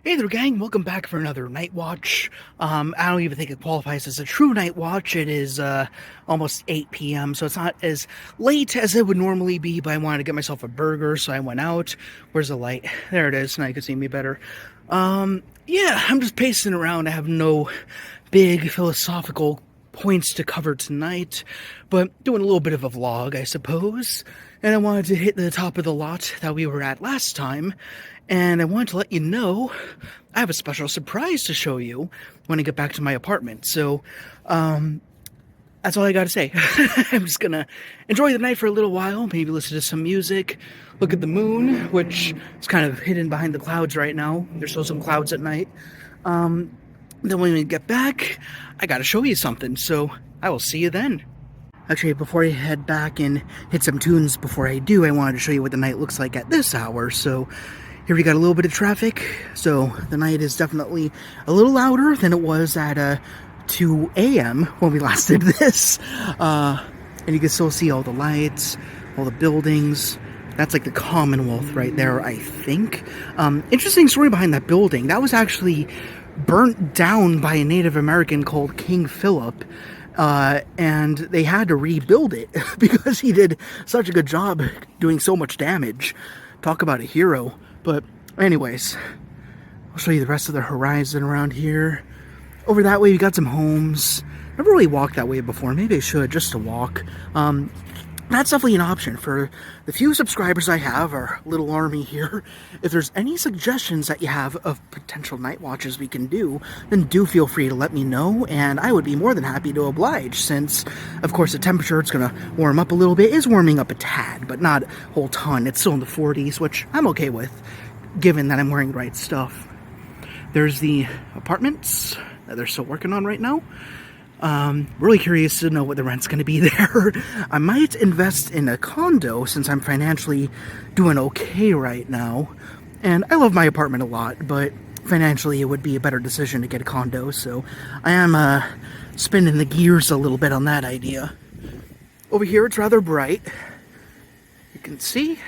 Hey there, gang. Welcome back for another night watch. I don't even think it qualifies as a true night watch. It is almost 8 p.m., so it's not as late as it would normally be, but I wanted to get myself a burger, so I went out. Where's the light? There it is. Now you can see me better. Yeah, I'm just pacing around. I have no big philosophical points to cover tonight, but doing a little bit of a vlog, I suppose. And I wanted to hit the top of the lot that we were at last time. And I wanted to let you know I have a special surprise to show you when I get back to my apartment. So, that's all I gotta say. I'm just gonna enjoy the night for a little while, maybe listen to some music, look at the moon, which is kind of hidden behind the clouds right now. There's still some clouds at night. Then when we get back, I gotta show you something, so I will see you then. Actually, before I head back and hit some tunes before I do, I wanted to show you what the night looks like at this hour. So here we got a little bit of traffic, so the night is definitely a little louder than it was at 2 a.m. when we last did this. And you can still see all the lights, all the buildings. That's like the Commonwealth right there, I think. Interesting story behind that building. That was actually burnt down by a Native American called King Philip. And they had to rebuild it because he did such a good job doing so much damage. Talk about a hero. But anyways, I'll show you the rest of the horizon around here. Over that way, we got some homes. Never really walked that way before. Maybe I should, just to walk. That's definitely an option for the few subscribers I have, our little army here. If there's any suggestions that you have of potential night watches we can do, then do feel free to let me know, and I would be more than happy to oblige, since, of course, the temperature, it's going to warm up a little bit. It is warming up a tad, but not a whole ton. It's still in the 40s, which I'm okay with, given that I'm wearing the right stuff. There's the apartments that they're still working on right now. Really curious to know what the rent's going to be there. I might invest in a condo since I'm financially doing okay right now. And I love my apartment a lot, but financially it would be a better decision to get a condo. So I am spinning the gears a little bit on that idea. Over here it's rather bright. You can see.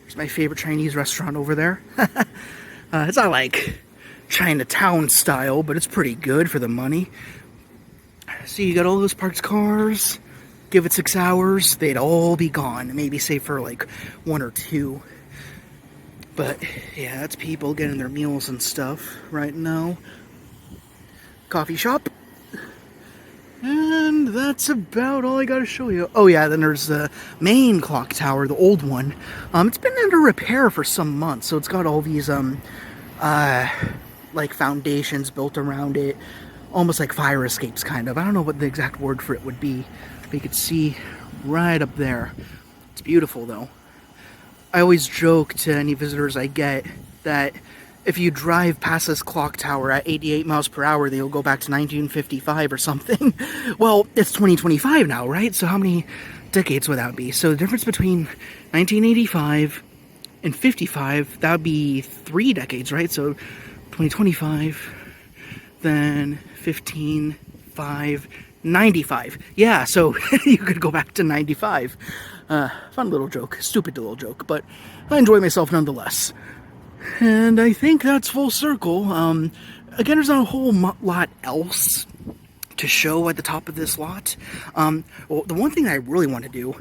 It's my favorite Chinese restaurant over there. It's not like Chinatown style, but it's pretty good for the money. See, you got all those parked cars. Give it 6 hours, they'd all be gone. Maybe save for like 1 or 2. But yeah, that's people getting their meals and stuff right now. Coffee shop. And that's about all I gotta show you. Oh yeah, then there's the main clock tower, the old one. It's been under repair for some months, so it's got all these like foundations built around it, almost like fire escapes kind of. I don't know what the exact word for it would be, but you could see right up there. It's beautiful though. I always joke to any visitors I get that if you drive past this clock tower at 88 miles per hour, then you'll go back to 1955 or something. Well, it's 2025 now, right? So how many decades would that be? So the difference between 1985 and 55, that would be 3 decades, right? So 2025, then 15, 5, 95. Yeah, so you could go back to 95. Fun little joke, stupid little joke, but I enjoy myself nonetheless. And I think that's full circle. Again, there's not a whole lot else to show at the top of this lot. Well, the one thing I really want to do,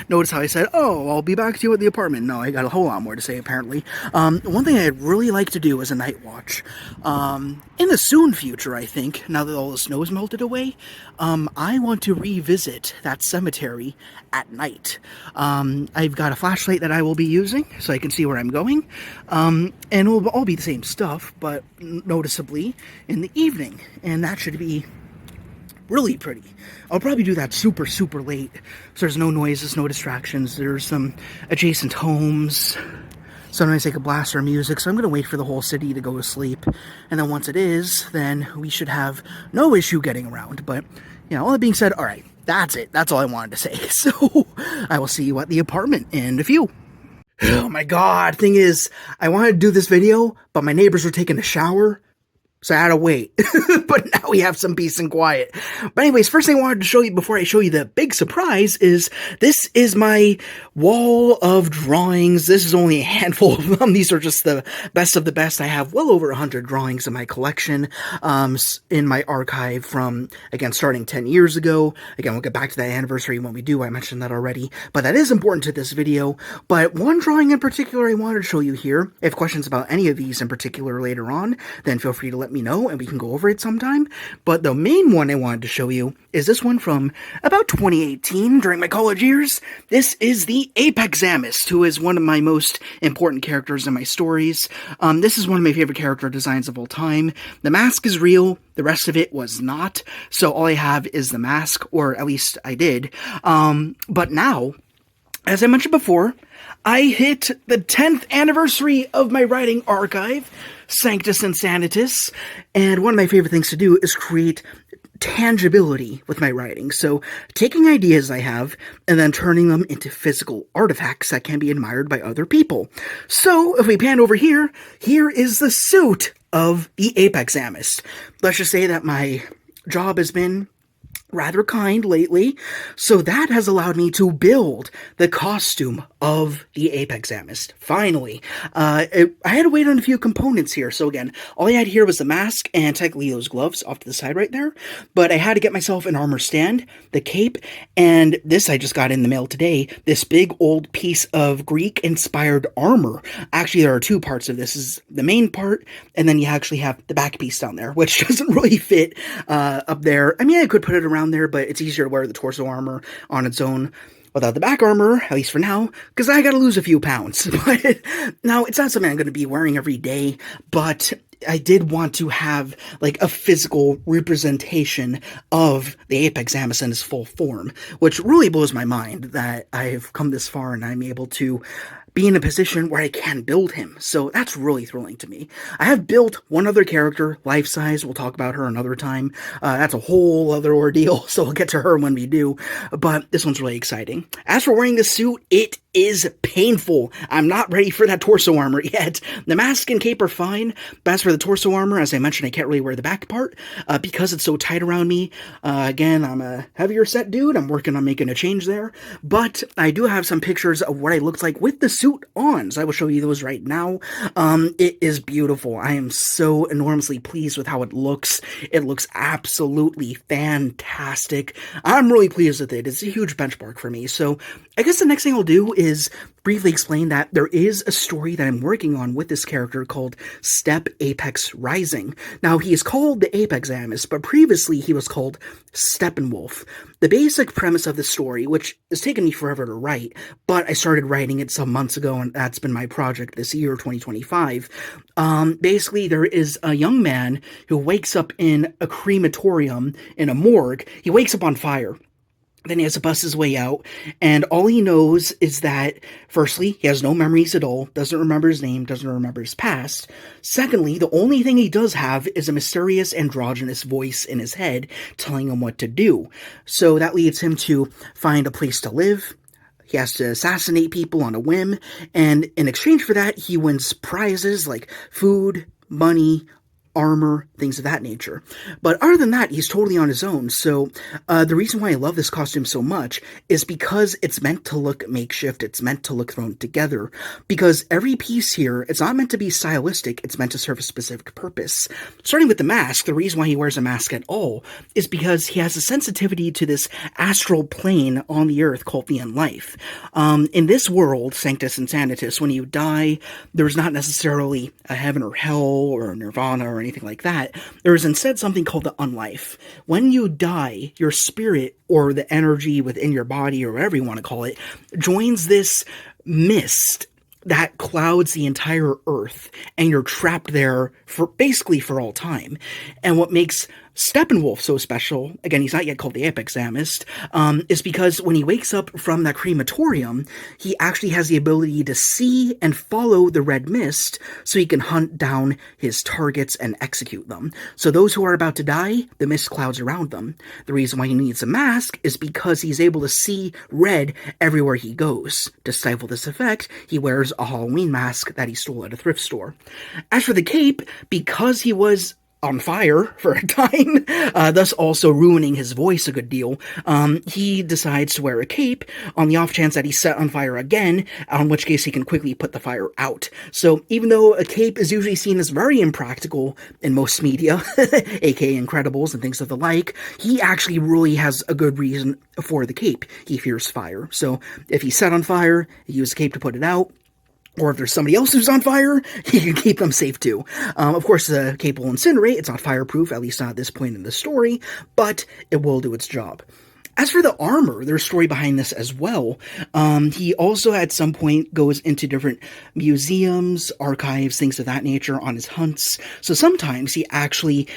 notice how I said, oh, I'll be back to you at the apartment. No, I got a whole lot more to say, apparently. One thing I'd really like to do is a night watch. In the soon future, I think, now that all the snow is melted away, I want to revisit that cemetery at night. I've got a flashlight that I will be using, so I can see where I'm going. And it will all be the same stuff, but noticeably in the evening. And that should be really pretty. I'll probably do that super, super late, so there's no noises, no distractions. There's some adjacent homes. Sometimes they could blast our music, so I'm going to wait for the whole city to go to sleep. And then once it is, then we should have no issue getting around. But, you know, all that being said, all right, that's it. That's all I wanted to say. So I will see you at the apartment in a few. Oh my god, thing is, I wanted to do this video, but my neighbors were taking a shower. So I had to wait. But now we have some peace and quiet. But anyways, first thing I wanted to show you before I show you the big surprise is this is my wall of drawings. This is only a handful of them. These are just the best of the best. I have well over 100 drawings in my collection, in my archive from, again, starting 10 years ago. Again, we'll get back to that anniversary when we do. I mentioned that already. But that is important to this video. But one drawing in particular I wanted to show you here. If you have questions about any of these in particular later on, then feel free to let me know and we can go over it sometime. But the main one I wanted to show you is this one from about 2018 during my college years. This is the Apexamist, who is one of my most important characters in my stories. This is one of my favorite character designs of all time. The mask is real, the rest of it was not, so all I have is the mask, or at least I did. But now, as I mentioned before, I hit the 10th anniversary of my writing archive, Sanctus and Sanitus, and one of my favorite things to do is create tangibility with my writing. So taking ideas I have and then turning them into physical artifacts that can be admired by other people. So if we pan over here, here is the suit of the Apexamist. Let's just say that my job has been rather kind lately, so that has allowed me to build the costume of the Apexamist. Finally, I had to wait on a few components here. So again, all I had here was the mask and technically those gloves off to the side right there, but I had to get myself an armor stand, the cape, and this I just got in the mail today, this big old piece of Greek-inspired armor. Actually, there are two parts of this. This is the main part, and then you actually have the back piece down there, which doesn't really fit up there. I mean, I could put it around there, but it's easier to wear the torso armor on its own without the back armor, at least for now, because I gotta lose a few pounds. But now, it's not something I'm gonna be wearing every day, but I did want to have, like, a physical representation of the Apexamist in its full form, which really blows my mind that I've come this far and I'm able to be in a position where I can build him. So that's really thrilling to me. I have built one other character, life-size. We'll talk about her another time. That's a whole other ordeal, so we'll get to her when we do. But this one's really exciting. As for wearing the suit, it is painful. I'm not ready for that torso armor yet. The mask and cape are fine, but as for the torso armor, as I mentioned, I can't really wear the back part because it's so tight around me. Again, I'm a heavier set dude. I'm working on making a change there, but I do have some pictures of what I looked like with the suit on, so I will show you those right now. It is beautiful. I am so enormously pleased with how it looks. It looks absolutely fantastic. I'm really pleased with it. It's a huge benchmark for me, so I guess the next thing I'll do is briefly explain that there is a story that I'm working on with this character called Step Apex Rising. Now, he is called the Apexamist, but previously he was called Steppenwolf. The basic premise of the story, which has taken me forever to write, but I started writing it some months ago, and that's been my project this year, 2025. Basically, there is a young man who wakes up in a crematorium in a morgue. He wakes up on fire. Then he has to bust his way out, and all he knows is that, firstly, he has no memories at all, doesn't remember his name, doesn't remember his past. Secondly, the only thing he does have is a mysterious androgynous voice in his head telling him what to do. So that leads him to find a place to live. He has to assassinate people on a whim, and in exchange for that, he wins prizes like food, money, armor, things of that nature. But other than that, he's totally on his own. So the reason why I love this costume so much is because it's meant to look makeshift. It's meant to look thrown together. Because every piece here, it's not meant to be stylistic. It's meant to serve a specific purpose. Starting with the mask, the reason why he wears a mask at all is because he has a sensitivity to this astral plane on the earth called the unlife. In this world, Sanctus and Sanitus, when you die, there's not necessarily a heaven or hell or nirvana or anything like that. There is instead something called the unlife. When you die, your spirit, or the energy within your body, or whatever you want to call it, joins this mist that clouds the entire earth, and you're trapped there for basically for all time. And what makes Steppenwolf so special, again, he's not yet called the Apexamist, is because when he wakes up from that crematorium, he actually has the ability to see and follow the red mist so he can hunt down his targets and execute them. So those who are about to die, the mist clouds around them. The reason why he needs a mask is because he's able to see red everywhere he goes. To stifle this effect, he wears a Halloween mask that he stole at a thrift store. As for the cape, because he was on fire for a time, thus also ruining his voice a good deal. He decides to wear a cape on the off chance that he's set on fire again, in which case he can quickly put the fire out. So even though a cape is usually seen as very impractical in most media, aka Incredibles and things of the like, he actually really has a good reason for the cape. He fears fire. So if he's set on fire, he uses a cape to put it out. Or if there's somebody else who's on fire, he can keep them safe too. Of course, the cape will incinerate. It's not fireproof, at least not at this point in the story, but it will do its job. As for the armor, there's a story behind this as well. He also at some point goes into different museums, archives, things of that nature on his hunts. So sometimes he actually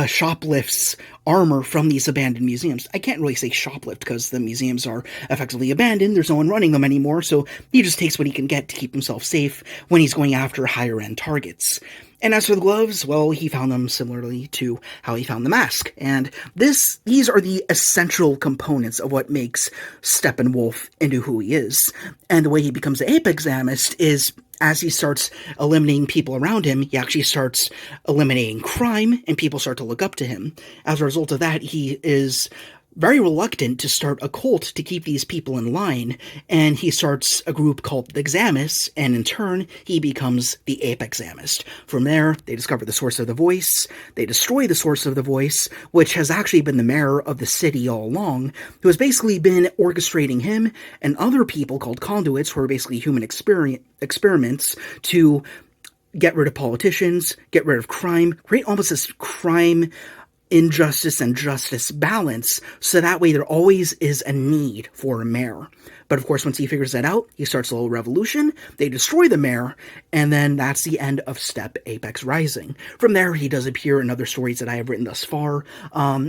shoplifts armor from these abandoned museums. I can't really say shoplift because the museums are effectively abandoned. There's no one running them anymore, so he just takes what he can get to keep himself safe when he's going after higher-end targets. And as for the gloves, well, he found them similarly to how he found the mask. And these are the essential components of what makes Steppenwolf into who he is. And the way he becomes the apex amist is as he starts eliminating people around him, he actually starts eliminating crime, and people start to look up to him. As a result of that, he is very reluctant to start a cult to keep these people in line, and he starts a group called the Xamists, and in turn, he becomes the Apex Amist. From there, they discover the source of the voice, they destroy the source of the voice, which has actually been the mayor of the city all along, who has basically been orchestrating him and other people called conduits, who are basically human experiments, to get rid of politicians, get rid of crime, create almost this crime injustice and justice balance, so that way there always is a need for a mayor. But of course, once he figures that out, he starts a little revolution, they destroy the mayor, and then that's the end of Step Apex Rising. From there, he does appear in other stories that I have written thus far.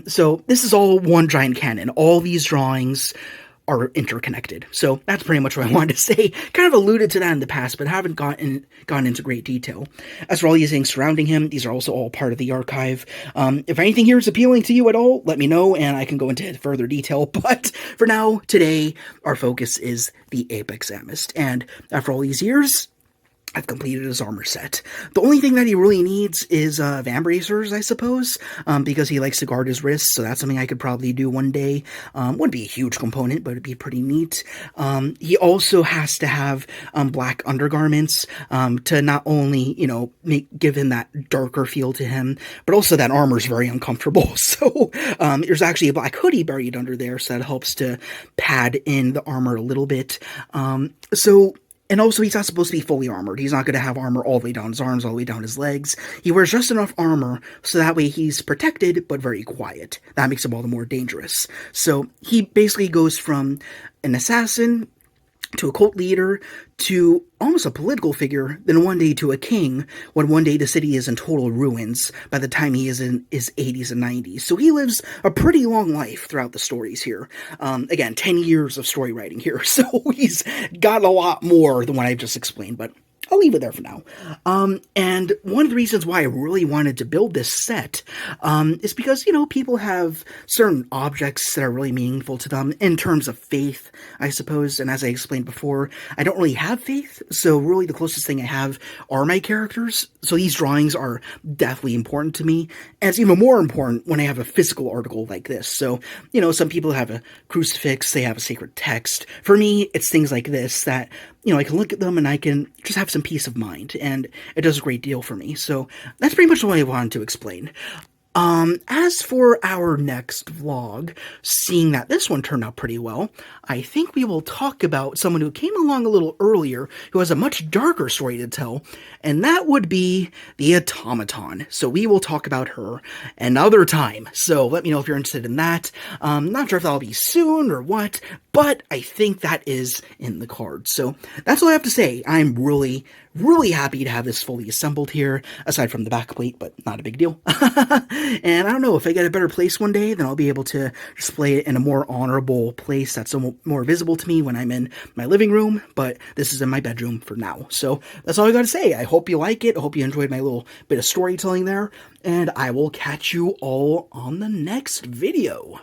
So this is all one giant canon. All these drawings are interconnected. So that's pretty much what I wanted to say. Kind of alluded to that in the past, but haven't gone into great detail. As for all these things surrounding him, these are also all part of the archive. If anything here is appealing to you at all, let me know and I can go into further detail. But for now, today, our focus is the Apex Amist. And after all these years, I've completed his armor set. The only thing that he really needs is vambracers, I suppose, because he likes to guard his wrists, so that's something I could probably do one day. Wouldn't be a huge component, but it'd be pretty neat. He also has to have black undergarments to not only, give him that darker feel to him, but also that armor's very uncomfortable. So there's actually a black hoodie buried under there, so that helps to pad in the armor a little bit. And also, he's not supposed to be fully armored. He's not going to have armor all the way down his arms, all the way down his legs. He wears just enough armor, so that way he's protected, but very quiet. That makes him all the more dangerous. So, he basically goes from an assassin to a cult leader, to almost a political figure, then one day to a king, when one day the city is in total ruins by the time he is in his 80s and 90s. So he lives a pretty long life throughout the stories here. Again, 10 years of story writing here, so he's got a lot more than what I've just explained, but I'll leave it there for now. And one of the reasons why I really wanted to build this set is because, people have certain objects that are really meaningful to them in terms of faith, I suppose. And as I explained before, I don't really have faith, so really the closest thing I have are my characters. So these drawings are definitely important to me. And it's even more important when I have a physical article like this. So, some people have a crucifix, they have a sacred text. For me, it's things like this that, I can look at them and I can just have some peace of mind, and it does a great deal for me. So that's pretty much what I wanted to explain. As for our next vlog, seeing that this one turned out pretty well, I think we will talk about someone who came along a little earlier, who has a much darker story to tell, and that would be the Automaton. So we will talk about her another time. So let me know if you're interested in that. Not sure if that'll be soon or what, but I think that is in the cards. So that's all I have to say. I'm really happy to have this fully assembled here, aside from the back plate, but not a big deal. And I don't know, if I get a better place one day, then I'll be able to display it in a more honorable place that's more visible to me when I'm in my living room, but this is in my bedroom for now. So that's all I gotta say. I hope you like it. I hope you enjoyed my little bit of storytelling there, and I will catch you all on the next video.